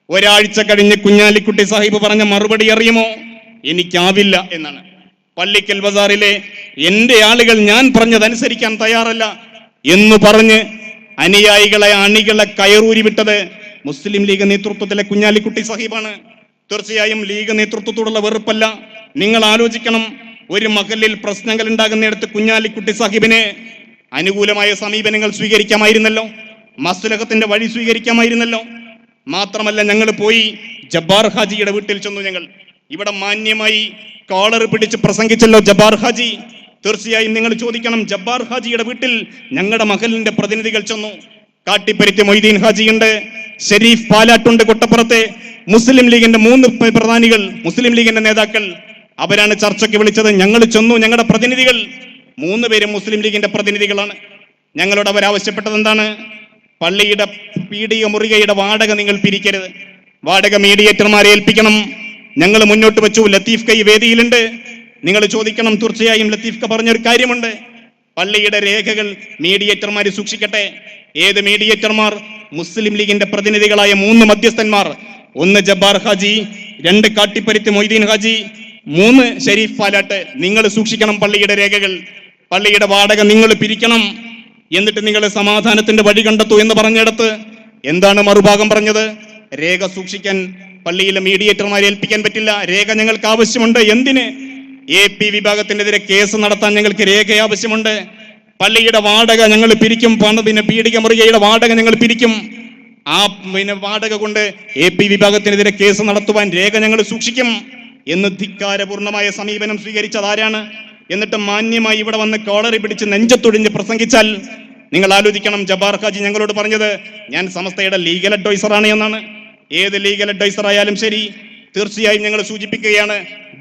ഒരാഴ്ച കഴിഞ്ഞ് കുഞ്ഞാലിക്കുട്ടി സാഹിബ് പറഞ്ഞ മറുപടി അറിയുമോ? എനിക്കാവില്ല എന്നാണ്. പള്ളിക്കൽ ബസാറിലെ എന്റെ ആളുകൾ ഞാൻ പറഞ്ഞതനുസരിക്കാൻ തയ്യാറല്ല എന്ന് പറഞ്ഞ് അണികളെ കയറൂരി വിട്ടത് മുസ്ലിം ലീഗ് നേതൃത്വത്തിലെ കുഞ്ഞാലിക്കുട്ടി സാഹിബാണ്. തീർച്ചയായും ലീഗ് നേതൃത്വത്തോടുള്ള വെറുപ്പല്ല. നിങ്ങൾ ആലോചിക്കണം, ഒരു മഹല്ലിൽ പ്രശ്നങ്ങൾ ഉണ്ടാകുന്നിടത്ത് കുഞ്ഞാലിക്കുട്ടി സാഹിബിന് അനുകൂലമായ സമീപനങ്ങൾ സ്വീകരിക്കാമായിരുന്നല്ലോ, മസ്ലഹത്തിന്റെ വഴി സ്വീകരിക്കാമായിരുന്നല്ലോ. മാത്രമല്ല, ഞങ്ങൾ പോയി ജബ്ബാർ ഹാജിയുടെ വീട്ടിൽ ചെന്നു. ഞങ്ങൾ ഇവിടെ മാന്യമായി കോളർ പിടിച്ച് പ്രസംഗിച്ചല്ലോ ജബ്ബാർ ഹാജി. തീർച്ചയായും നിങ്ങൾ ചോദിക്കണം, ജബ്ബാർ ഹാജിയുടെ വീട്ടിൽ ഞങ്ങളുടെ മഹലിന്റെ പ്രതിനിധികൾ ചെന്നു. കാട്ടിപ്പരുത്തി മൊയ്തീൻ ഹാജിയുണ്ട്, ഷെരീഫ് പാലാട്ടുണ്ട്, കൊട്ടപ്പുറത്തെ മുസ്ലിം ലീഗിന്റെ 3 പ്രധാനികൾ, മുസ്ലിം ലീഗിന്റെ നേതാക്കൾ, അവരാണ് ചർച്ചയ്ക്ക് വിളിച്ചത്. ഞങ്ങൾ ചെന്നു. ഞങ്ങളുടെ പ്രതിനിധികൾ 3 പേരും മുസ്ലിം ലീഗിന്റെ പ്രതിനിധികളാണ്. ഞങ്ങളോട് അവരാവശ്യപ്പെട്ടത് എന്താണ്? പള്ളിയുടെ പീഡിക മുറികയുടെ വാടക നിങ്ങൾ പിരിക്കരുത്, വാടക മീഡിയേറ്റർമാരെ ഏൽപ്പിക്കണം. ഞങ്ങൾ മുന്നോട്ട് വെച്ചു. ലത്തീഫ് കൈ വേദിയിലുണ്ട്. നിങ്ങൾ ചോദിക്കണം, തീർച്ചയായും ലത്തീഫ് പറഞ്ഞൊരു കാര്യമുണ്ട്, പള്ളിയുടെ രേഖകൾ മീഡിയേറ്റർമാർ സൂക്ഷിക്കട്ടെ. ഏത് മീഡിയേറ്റർമാർ? മുസ്ലിം ലീഗിന്റെ പ്രതിനിധികളായ 3 മധ്യസ്ഥന്മാർ. 1 ജബ്ബാർ ഹാജി, 2 കാട്ടിപ്പരുത്തി മൊയ്തീൻ ഹാജി, 3 ഷെരീഫ് പാലാട്ട്, നിങ്ങൾ സൂക്ഷിക്കണം പള്ളിയുടെ രേഖകൾ, പള്ളിയുടെ വാടക നിങ്ങൾ പിരിക്കണം, എന്നിട്ട് നിങ്ങൾ സമാധാനത്തിന്റെ വഴി കണ്ടെത്തൂ എന്ന് പറഞ്ഞിടത്ത് എന്താണ് മറുഭാഗം പറഞ്ഞത്? രേഖ സൂക്ഷിക്കാൻ പള്ളിയിലെ മീഡിയേറ്റർമാരെ ഏൽപ്പിക്കാൻ പറ്റില്ല, രേഖ ഞങ്ങൾക്ക് ആവശ്യമുണ്ട്. എന്തിന്? AP വിഭാഗത്തിനെതിരെ കേസ് നടത്താൻ ഞങ്ങൾക്ക് രേഖ ആവശ്യമുണ്ട്. പള്ളിയുടെ വാടക ഞങ്ങൾ പിരിക്കും, പിന്നെ പീഡിക മുറികയുടെ വാടക ഞങ്ങൾ പിരിക്കും. ആ വാടക കൊണ്ട് AP വിഭാഗത്തിനെതിരെ കേസ് നടത്തുവാൻ രേഖ ഞങ്ങൾ സൂക്ഷിക്കും എന്ന് ധിക്കാരപൂർണമായ സമീപനം സ്വീകരിച്ചത് ആരാണ്? എന്നിട്ട് മാന്യമായി ഇവിടെ വന്ന് കോളറി പിടിച്ച് നെഞ്ചത്തൊഴിഞ്ഞ് പ്രസംഗിച്ചാൽ നിങ്ങൾ ആലോചിക്കണം. ജബ്ബാർ ഹാജി ഞങ്ങളോട് പറഞ്ഞത് ഞാൻ സമസ്തയുടെ ലീഗൽ അഡ്വൈസറാണ് എന്നാണ്. ഏത് ലീഗൽ അഡ്വൈസർ ആയാലും ശരി, തീർച്ചയായും ഞങ്ങൾ സൂചിപ്പിക്കുകയാണ്,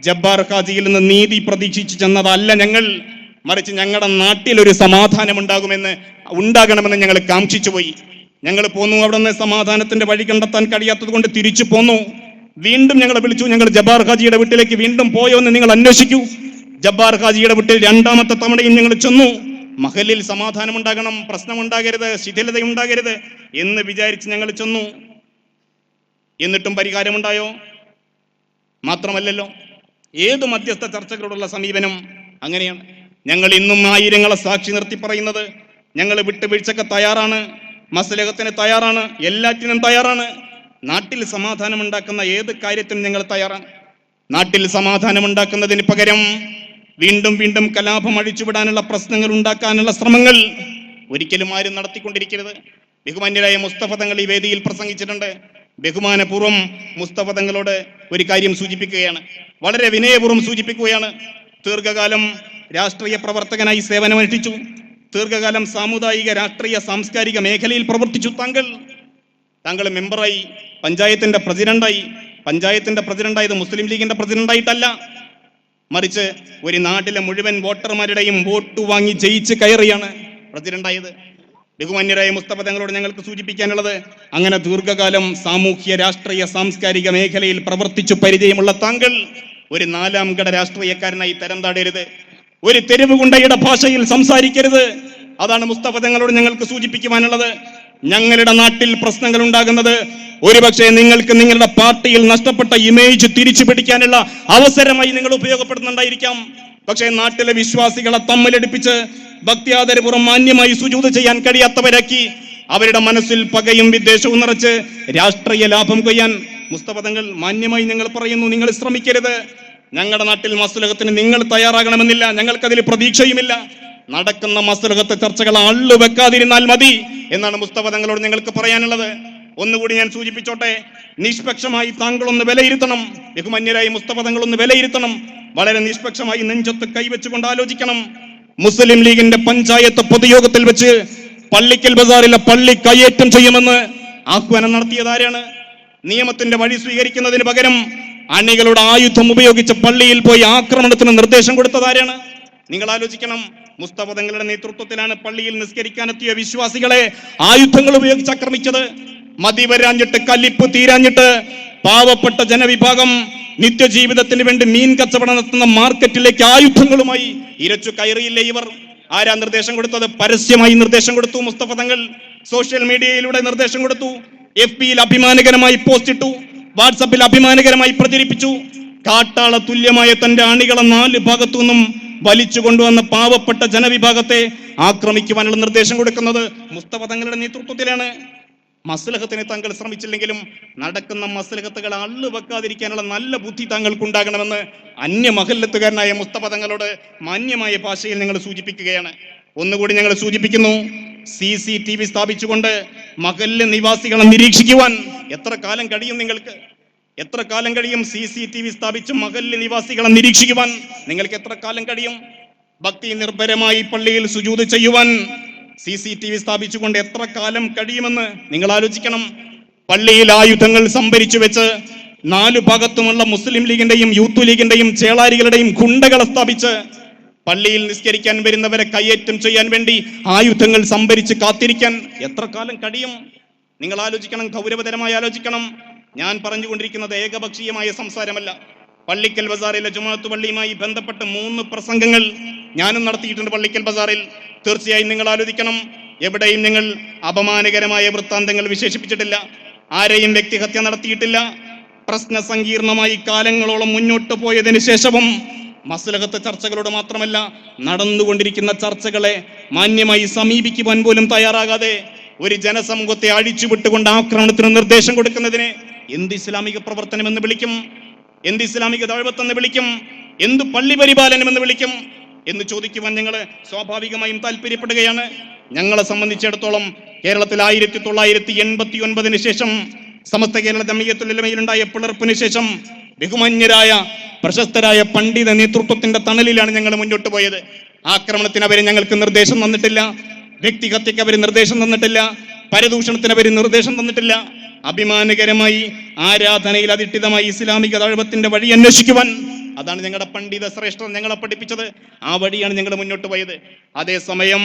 ജബ്ബാർ ഹാജിയിൽ നിന്ന് നീതി പ്രതീക്ഷിച്ചു ചെന്നതല്ല ഞങ്ങൾ, മറിച്ച് ഞങ്ങളുടെ നാട്ടിൽ ഒരു സമാധാനം ഉണ്ടാകണമെന്ന് ഞങ്ങൾ കാംക്ഷിച്ചു പോയി. ഞങ്ങൾ പോന്നു, അവിടെ നിന്ന് സമാധാനത്തിന്റെ വഴി കണ്ടെത്താൻ കഴിയാത്തത് കൊണ്ട് തിരിച്ചു പോന്നു. വീണ്ടും ഞങ്ങളെ വിളിച്ചു, ഞങ്ങൾ ജബ്ബാർ ഹാജിയുടെ വീട്ടിലേക്ക് വീണ്ടും പോയോ എന്ന് നിങ്ങൾ അന്വേഷിക്കൂ. ജബ്ബാർ ഹാജിയുടെ വീട്ടിൽ 2ാമത്തെ തവണയും ഞങ്ങൾ ചെന്നു. മഹലിൽ സമാധാനം ഉണ്ടാകണം, പ്രശ്നമുണ്ടാകരുത്, ശിഥിലതയുണ്ടാകരുത് എന്ന് വിചാരിച്ച് ഞങ്ങൾ ചെന്നു. എന്നിട്ടും പരിഹാരമുണ്ടായോ? മാത്രമല്ലല്ലോ, ഏത് മധ്യസ്ഥ ചർച്ചകളോടുള്ള സമീപനം അങ്ങനെയാണ്. ഞങ്ങൾ ഇന്നും ആയിരങ്ങളെ സാക്ഷി നിർത്തി പറയുന്നത്, ഞങ്ങൾ വിട്ടുവീഴ്ചക്ക് തയ്യാറാണ്, മസ്ലഹത്തിന് തയ്യാറാണ്, എല്ലാറ്റിനും തയ്യാറാണ്. നാട്ടിൽ സമാധാനം ഉണ്ടാക്കുന്ന ഏത് കാര്യത്തിനും ഞങ്ങൾ തയ്യാറാണ്. നാട്ടിൽ സമാധാനം ഉണ്ടാക്കുന്നതിന് പകരം വീണ്ടും വീണ്ടും കലാപം അഴിച്ചുവിടാനുള്ള പ്രശ്നങ്ങൾ ഉണ്ടാക്കാനുള്ള ശ്രമങ്ങൾ ഒരിക്കലും ആരും നടത്തിക്കൊണ്ടിരിക്കരുത്. ബഹുമാന്യരായ മുസ്തഫ തങ്ങൾ ഈ വേദിയിൽ പ്രസംഗിച്ചിട്ടുണ്ട്. ബഹുമാനപൂർവ്വം മുസ്തഫ തങ്ങളോട് ഒരു കാര്യം സൂചിപ്പിക്കുകയാണ്, വളരെ വിനയപൂർവ്വം സൂചിപ്പിക്കുകയാണ്. ദീർഘകാലം രാഷ്ട്രീയ പ്രവർത്തകനായി സേവനമനുഷ്ഠിച്ചു, ദീർഘകാലം സാമുദായിക രാഷ്ട്രീയ സാംസ്കാരിക മേഖലയിൽ പ്രവർത്തിച്ചു. താങ്കൾ മെമ്പറായി, പഞ്ചായത്തിന്റെ പ്രസിഡന്റായി. പഞ്ചായത്തിന്റെ പ്രസിഡന്റായത് മുസ്ലിം ലീഗിന്റെ പ്രസിഡന്റായിട്ടല്ല, മറിച്ച് ഒരു നാട്ടിലെ മുഴുവൻ വോട്ടർമാരുടെയും വോട്ട് വാങ്ങി ജയിച്ച് കയറിയാണ് പ്രസിഡന്റായത്. ബഹുമാന്യരായ മുസ്തഫ തങ്ങളോട് ഞങ്ങൾക്ക് സൂചിപ്പിക്കാനുള്ളത്, അങ്ങനെ ദീർഘകാലം സാമൂഹ്യ രാഷ്ട്രീയ സാംസ്കാരിക മേഖലയിൽ പ്രവർത്തിച്ചു പരിചയമുള്ള താങ്കൾ ഒരു 4ാം ഘട രാഷ്ട്രീയക്കാരനായി തരം താടരുത്, ഒരു തെരുവ് ഗുണ്ടയുടെ ഭാഷയിൽ സംസാരിക്കരുത്. അതാണ് മുസ്തഫ തങ്ങളോട് ഞങ്ങൾക്ക് സൂചിപ്പിക്കുവാനുള്ളത്. ഞങ്ങളുടെ നാട്ടിൽ പ്രശ്നങ്ങൾ ഉണ്ടാകുന്നത് ഒരുപക്ഷെ നിങ്ങൾക്ക് നിങ്ങളുടെ പാർട്ടിയിൽ നഷ്ടപ്പെട്ട ഇമേജ് തിരിച്ചു പിടിക്കാനുള്ള അവസരമായി നിങ്ങൾ ഉപയോഗപ്പെടുത്തുന്നുണ്ടായിരിക്കാം. പക്ഷേ നാട്ടിലെ വിശ്വാസികളെ തമ്മിലടിപ്പിച്ച് ഭക്തിയാദരപൂർവ്വം മാന്യമായി സുജൂദ് ചെയ്യാൻ കഴിയാത്തവരാക്കി അവരുടെ മനസ്സിൽ പകയും വിദ്വേഷവും നിറച്ച് രാഷ്ട്രീയ ലാഭം കൊയ്യാൻ മുസ്തഫ തങ്ങൾ മാന്യമായി ഞങ്ങൾ പറയുന്നു, നിങ്ങൾ ശ്രമിക്കരുത്. ഞങ്ങളുടെ നാട്ടിൽ മസ്ലഹത്തിന് നിങ്ങൾ തയ്യാറാകണമെന്നില്ല, ഞങ്ങൾക്കതിൽ പ്രതീക്ഷയുമില്ല. നടക്കുന്ന മസ്ലഹത്ത് ചർച്ചകൾ അള്ളുവെക്കാതിരുന്നാൽ മതി എന്നാണ് മുസ്തഫ തങ്ങളോട് ഞങ്ങൾക്ക് പറയാനുള്ളത്. ഒന്നുകൂടി ഞാൻ സൂചിപ്പിച്ചോട്ടെ, നിഷ്പക്ഷമായി താങ്കളൊന്ന് വിലയിരുത്തണം, ബഹുമാന്യരായി മുസ്തഫ തങ്ങളൊന്ന് വിലയിരുത്തണം, വളരെ നിഷ്പക്ഷമായി നെഞ്ചത്ത് കൈവച്ചുകൊണ്ട് ആലോചിക്കണം. മുസ്ലിം ലീഗിന്റെ പഞ്ചായത്ത് പൊതുയോഗത്തിൽ വെച്ച് പള്ളിക്കൽ ബസാറിലെ പള്ളി കയ്യേറ്റം ചെയ്യുമെന്ന് ആഹ്വാനം നടത്തിയതാരാണ്? നിയമത്തിന്റെ വഴി സ്വീകരിക്കുന്നതിന് പകരം അണികളുടെ ആയുധം ഉപയോഗിച്ച് പള്ളിയിൽ പോയി ആക്രമണത്തിന് നിർദ്ദേശം കൊടുത്തതാരാണ്? നിങ്ങൾ ആലോചിക്കണം. മുസ്തഫ തങ്ങളുടെ നേതൃത്വത്തിലാണ് പള്ളിയിൽ നിസ്കരിക്കാനെത്തിയ വിശ്വാസികളെ ആയുധങ്ങൾ ഉപയോഗിച്ച് ആക്രമിച്ചത്. മതി വരാഞ്ഞിട്ട്, കല്ലിപ്പ് തീരാഞ്ഞിട്ട് പാവപ്പെട്ട ജനവിഭാഗം നിത്യജീവിതത്തിന് വേണ്ടി മീൻ കച്ചവടം നടത്തുന്ന മാർക്കറ്റിലേക്ക് ആയുധങ്ങളുമായി ഇരച്ചു കയറിയില്ലേ ഇവർ? ആരാ നിർദ്ദേശം കൊടുത്തത്? പരസ്യമായി നിർദ്ദേശം കൊടുത്തു മുസ്തഫ തങ്ങൾ, സോഷ്യൽ മീഡിയയിലൂടെ നിർദ്ദേശം കൊടുത്തു, FB-യിൽ അഭിമാനകരമായി പോസ്റ്റ് ഇട്ടു, വാട്സപ്പിൽ അഭിമാനകരമായി പ്രചരിപ്പിച്ചു. കാട്ടാള തുല്യമായ തന്റെ അണികളെ 4 ഭാഗത്തു നിന്നും വലിച്ചു കൊണ്ടുവന്ന പാവപ്പെട്ട ജനവിഭാഗത്തെ ആക്രമിക്കുവാനുള്ള നിർദ്ദേശം കൊടുക്കുന്നത് മുസ്തഫ തങ്ങളുടെ നേതൃത്വത്തിലാണ്. മസ്ലഹത്തിന് താങ്കൾ ശ്രമിച്ചില്ലെങ്കിലും നടക്കുന്ന മസ്ലഹത്തുകൾ അള്ളുവെക്കാതിരിക്കാനുള്ള നല്ല ബുദ്ധി താങ്കൾക്കുണ്ടാകണമെന്ന് അന്യമഹല്ലത്തുകാരനായ മുസ്തഫ തങ്ങളോട് മാന്യമായ ഭാഷയിൽ നിങ്ങൾ സൂചിപ്പിക്കുകയാണ്. ഒന്നുകൂടി ഞങ്ങൾ സൂചിപ്പിക്കുന്നു, CCTV സ്ഥാപിച്ചുകൊണ്ട് മഹല്ല് നിവാസികളെ നിരീക്ഷിക്കുവാൻ എത്ര കാലം കഴിയും നിങ്ങൾക്ക്? എത്ര കാലം കഴിയും CCTV സ്ഥാപിച്ച് മഹല്ല് നിവാസികളെ നിരീക്ഷിക്കുവാൻ? നിങ്ങൾക്ക് എത്ര കാലം കഴിയും? ഭക്തി നിർഭരമായി പള്ളിയിൽ സുജൂദ് ചെയ്യുവാൻ CCTV സ്ഥാപിച്ചുകൊണ്ട് എത്ര കാലം കഴിയുമെന്ന് നിങ്ങൾ ആലോചിക്കണം. പള്ളിയിൽ ആയുധങ്ങൾ സംഭരിച്ചു വെച്ച് 4 ഭാഗത്തുമുള്ള മുസ്ലിം ലീഗിന്റെയും യൂത്ത് ലീഗിന്റെയും ചേളാരികളുടെയും ഗുണ്ടകളെ സ്ഥാപിച്ച് പള്ളിയിൽ നിസ്കരിക്കാൻ വരുന്നവരെ കയ്യേറ്റം ചെയ്യാൻ വേണ്ടി ആയുധങ്ങൾ സംഭരിച്ച് കാത്തിരിക്കാൻ എത്ര കാലം കഴിയും? നിങ്ങൾ ആലോചിക്കണം, ഗൗരവതരമായി ആലോചിക്കണം. ഞാൻ പറഞ്ഞുകൊണ്ടിരിക്കുന്നത് ഏകപക്ഷീയമായ സംസാരമല്ല. പള്ളിക്കൽ ബസാറിലെ ജുമാഅത്ത് പള്ളിയുമായി ബന്ധപ്പെട്ട് 3 പ്രസംഗങ്ങൾ ഞാനും നടത്തിയിട്ടുണ്ട് പള്ളിക്കൽ ബസാറിൽ. തീർച്ചയായും നിങ്ങൾ ആലോചിക്കണം, എവിടെയും നിങ്ങൾ അപമാനകരമായ വൃത്താന്തങ്ങൾ വിശേഷിപ്പിച്ചിട്ടില്ല, ആരെയും വ്യക്തിഹത്യ നടത്തിയിട്ടില്ല, പ്രശ്ന സങ്കീർണമായി കാലങ്ങളോളം മുന്നോട്ട് പോയതിനു ശേഷവും മസ്ലഹത്ത് ചർച്ചകളോട് മാത്രമല്ല, നടന്നുകൊണ്ടിരിക്കുന്ന ചർച്ചകളെ മാന്യമായി സമീപിക്കുവാൻ പോലും തയ്യാറാകാതെ ഒരു ജനസമൂഹത്തെ അഴിച്ചുവിട്ടുകൊണ്ട് ആക്രമണത്തിന് നിർദ്ദേശം കൊടുക്കുന്നതിനെ എന്ത് ഇസ്ലാമിക പ്രവർത്തനം എന്ന് വിളിക്കും? എന്ത് ഇസ്ലാമിക ദഅവത്ത് എന്ന് വിളിക്കും? എന്ത് പള്ളി പരിപാലനം എന്ന് വിളിക്കും എന്ന് ചോദിക്കുവാൻ ഞങ്ങൾ സ്വാഭാവികമായും താല്പര്യപ്പെടുകയാണ്. ഞങ്ങളെ സംബന്ധിച്ചിടത്തോളം കേരളത്തിൽ 1989 ശേഷം സമസ്ത കേരള ജംഇയ്യത്തുൽ ഉലമയിലുണ്ടായ പിളർപ്പിന് ശേഷം ബഹുമാന്യരായ പ്രശസ്തരായ പണ്ഡിത നേതൃത്വത്തിന്റെ തണലിലാണ് ഞങ്ങൾ മുന്നോട്ട് പോയത്. ആക്രമണത്തിന് അവരെ ഞങ്ങൾക്ക് നിർദ്ദേശം തന്നിട്ടില്ല, വ്യക്തിഹത്യക്ക് അവർ നിർദ്ദേശം തന്നിട്ടില്ല, പരദൂഷണത്തിന് അവർ നിർദ്ദേശം തന്നിട്ടില്ല. അഭിമാനകരമായി ആരാധനയിൽ അധിഷ്ഠിതമായി ഇസ്ലാമിക ദഅവത്തിന്റെ വഴി അന്വേഷിക്കുവാൻ, അതാണ് ഞങ്ങളുടെ പണ്ഡിത ശ്രേഷ്ഠർ ഞങ്ങളെ പഠിപ്പിച്ചത്. ആ വഴിയാണ് ഞങ്ങൾ മുന്നോട്ട് പോയത്. അതേസമയം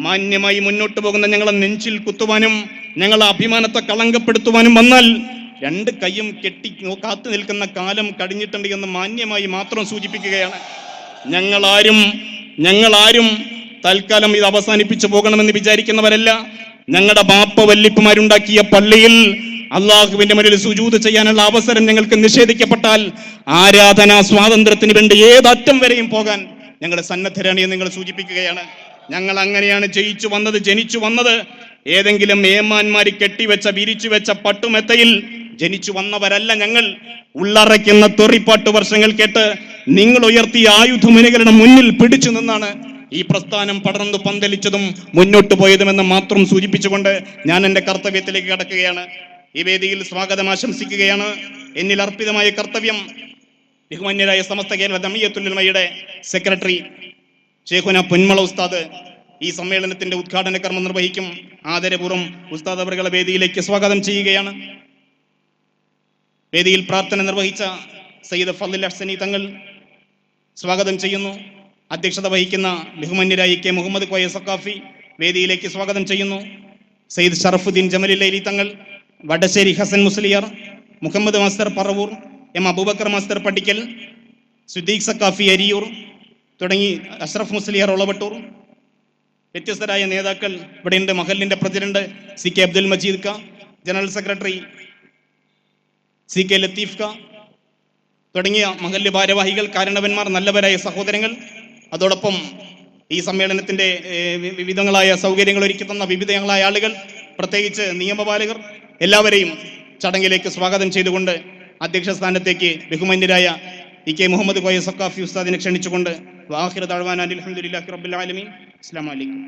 മാന്യമായി മുന്നോട്ട് പോകുന്ന ഞങ്ങളെ നെഞ്ചിൽ കുത്തുവാനും ഞങ്ങളെ അഭിമാനത്തെ കളങ്കപ്പെടുത്തുവാനും വന്നാൽ രണ്ട് കൈയും കെട്ടി കാത്തു നിൽക്കുന്ന കാലം കഴിഞ്ഞിട്ടുണ്ട് എന്ന് മാന്യമായി മാത്രം സൂചിപ്പിക്കുകയാണ്. ഞങ്ങളാരും തൽക്കാലം ഇത് അവസാനിപ്പിച്ചു പോകണമെന്ന് വിചാരിക്കുന്നവരല്ല. ഞങ്ങളുടെ ബാപ്പ വല്ലിപ്പമാരുണ്ടാക്കിയ പള്ളിയിൽ അള്ളാഹുവിന്റെ മുന്നിൽ സുജൂദ് ചെയ്യാനുള്ള അവസരം ഞങ്ങൾക്ക് നിഷേധിക്കപ്പെട്ടാൽ ആരാധനാ സ്വാതന്ത്ര്യത്തിന് വേണ്ടി ഏതറ്റം വരെയും പോകാൻ ഞങ്ങൾ സന്നദ്ധരാണ് എന്ന് നിങ്ങൾ സൂചിപ്പിക്കുകയാണ്. ഞങ്ങൾ അങ്ങനെയാണ് ജനിച്ചു വന്നത്. ഏതെങ്കിലും ഏമാന്മാര് കെട്ടിവെച്ച വിരിച്ചു വെച്ച പട്ടുമെത്തയിൽ ജനിച്ചു വന്നവരല്ല ഞങ്ങൾ. ഉള്ളറയ്ക്കുന്ന തെറിപ്പാട്ട് വർഷങ്ങൾ കേട്ട് നിങ്ങൾ ഉയർത്തിയ ആയുധമുനകളുടെ മുന്നിൽ പിടിച്ചു നിന്നാണ് ഈ പ്രസ്ഥാനം പടർന്നു പന്തലിച്ചതും മുന്നോട്ട് പോയതുമെന്ന് മാത്രം സൂചിപ്പിച്ചുകൊണ്ട് ഞാൻ എൻ്റെ കർത്തവ്യത്തിലേക്ക് കടക്കുകയാണ്. ഈ വേദിയിൽ സ്വാഗതം ആശംസിക്കുകയാണ്. എന്നിൽ അർപ്പിതമായ കർത്തവ്യം ബഹുമാന്യരായ സമസ്ത കേരള ജംഇയ്യത്തുൽ ഉലമയുടെ സെക്രട്ടറി ശൈഖുന പൊന്മള ഉസ്താദ് ഈ സമ്മേളനത്തിന്റെ ഉദ്ഘാടന കർമ്മം നിർവഹിക്കും. ആദരപൂർവ്വം ഉസ്താദ് അവരുടെ വേദിയിലേക്ക് സ്വാഗതം ചെയ്യുകയാണ്. വേദിയിൽ പ്രാർത്ഥന നിർവഹിച്ച സയ്യിദ് ഫളിൽ ഹസനി തങ്ങൾ സ്വാഗതം ചെയ്യുന്നു. അധ്യക്ഷത വഹിക്കുന്ന ബഹുമാന്യരായ കെ മുഹമ്മദ് കോയ സഖാഫി വേദിയിലേക്ക് സ്വാഗതം ചെയ്യുന്നു. Sayyid Sharafuddin Jamalullaili Thangal, Vadasseri Hasan Musliyar, Muhammad master Paravur, M Abubakar master Pattikkal, Siddiq Saqafi Ariyur തുടങ്ങി അഷ്റഫ് മുസ്ലിയാർ ഒളവട്ടൂർ, വ്യത്യസ്തരായ നേതാക്കൾ ഇവിടെയുണ്ട്. മഹലിന്റെ president C K Abdul Majeed ക, general secretary C K Latheef ക തുടങ്ങിയ മഹല്ല് ഭാരവാഹികൾ, കാരണവന്മാർ, നല്ലവരായ സഹോദരങ്ങൾ, അതോടൊപ്പം ഈ സമ്മേളനത്തിന്റെ വിവിധങ്ങളായ സൗകര്യങ്ങൾ ഒരുക്കി തന്ന വിവിധങ്ങളായ ആളുകൾ, പ്രത്യേകിച്ച് നിയമപാലകർ, എല്ലാവരെയും ചടങ്ങിലേക്ക് സ്വാഗതം ചെയ്തുകൊണ്ട് അധ്യക്ഷ സ്ഥാനത്തേക്ക് ബഹുമാന്യരായ ഇ കെ മുഹമ്മദ് കോയ സഖാഫി ഉസ്താദിനെ ക്ഷണിച്ചുകൊണ്ട് വാഹിറ ദഅ്വാനാ അൽഹംദുലില്ലാഹി റബ്ബിൽ ആലമീൻ. അസ്സലാമു അലൈക്കും.